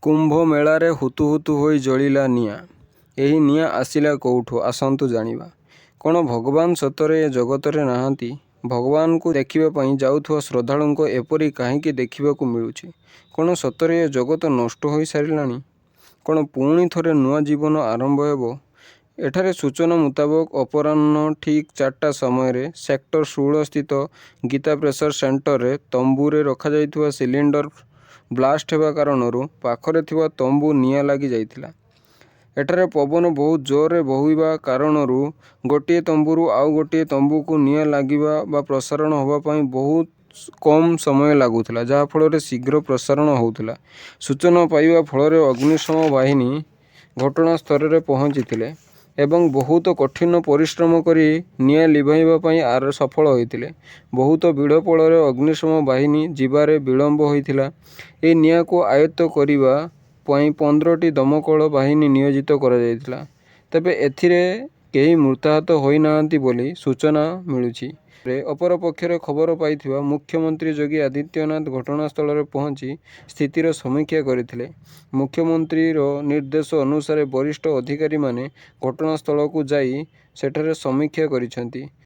କୁମ୍ଭ ମେଳାରେ ହୁତୁ ହୁତୁ ହୋଇ ଜଳିଲା ନିଆଁ। ଏହି ନିଆଁ ଆସିଲା କୋଉଠୁ ଆସନ୍ତୁ ଜାଣିବା। କ'ଣ ଭଗବାନ ସତରେ ଏ ଜଗତରେ ନାହାନ୍ତି? ଭଗବାନଙ୍କୁ ଦେଖିବା ପାଇଁ ଯାଉଥିବା ଶ୍ରଦ୍ଧାଳୁଙ୍କ ଏପରି କାହିଁକି ଦେଖିବାକୁ ମିଳୁଛି? କ'ଣ ସତରେ ଏ ଜଗତ ନଷ୍ଟ ହୋଇ ସାରିଲାଣି? କ'ଣ ପୁଣି ଥରେ ନୂଆ ଜୀବନ ଆରମ୍ଭ ହେବ? ଏଠାରେ ସୂଚନା ମୁତାବକ ଅପରାହ୍ନ ଠିକ୍ 4ଟା ସମୟରେ ସେକ୍ଟର 16 ସ୍ଥିତ ଗୀତା ପ୍ରେସର ସେଣ୍ଟରରେ ତମ୍ବୁରେ ରଖାଯାଇଥିବା ସିଲିଣ୍ଡର ବ୍ଲାଷ୍ଟ ହେବା କାରଣରୁ ପାଖରେ ଥିବା ତମ୍ବୁ ନିଆଁ ଲାଗି ଯାଇଥିଲା। ଏଠାରେ ପବନ ବହୁତ ଜୋରରେ ବୋହିବା କାରଣରୁ ଗୋଟିଏ ତମ୍ବୁରୁ ଆଉ ଗୋଟିଏ ତମ୍ବୁକୁ ନିଆଁ ଲାଗିବା ବା ପ୍ରସାରଣ ହେବା ପାଇଁ ବହୁତ କମ୍ ସମୟ ଲାଗୁଥିଲା, ଯାହାଫଳରେ ଶୀଘ୍ର ପ୍ରସାରଣ ହେଉଥିଲା। ସୂଚନା ପାଇବା ଫଳରେ ଅଗ୍ନିଶମ ବାହିନୀ ଘଟଣାସ୍ଥଳରେ ପହଞ୍ଚିଥିଲେ ଏବଂ ବହୁତ କଠିନ ପରିଶ୍ରମ କରି ନିଆଁ ଲିଭାଇବା ପାଇଁ ସଫଳ ହୋଇଥିଲେ। ବହୁତ ଭିଡ଼ ଫଳରେ ଅଗ୍ନିଶମ ବାହିନୀ ଯିବାରେ ବିଳମ୍ବ ହୋଇଥିଲା। ଏହି ନିଆଁକୁ ଆୟତ୍ତ କରିବା ପାଇଁ 15ଟି ଦମକଳ ବାହିନୀ ନିୟୋଜିତ କରାଯାଇଥିଲା। ତେବେ ଏଥିରେ କେହି ମୃତାହତ ହୋଇନାହାନ୍ତି ବୋଲି ସୂଚନା ମିଳୁଛି। ଅପରପକ୍ଷରେ ଖବର ପାଇଥିବା ମୁଖ୍ୟମନ୍ତ୍ରୀ ଯୋଗୀ ଆଦିତ୍ୟନାଥ ଘଟଣାସ୍ଥଳରେ ପହଞ୍ଚି ସ୍ଥିତିର ସମୀକ୍ଷା କରିଥିଲେ। ମୁଖ୍ୟମନ୍ତ୍ରୀର ନିର୍ଦ୍ଦେଶ ଅନୁସାରେ ବରିଷ୍ଠ ଅଧିକାରୀମାନେ ଘଟଣାସ୍ଥଳକୁ ଯାଇ ସେଠାରେ ସମୀକ୍ଷା କରିଛନ୍ତି।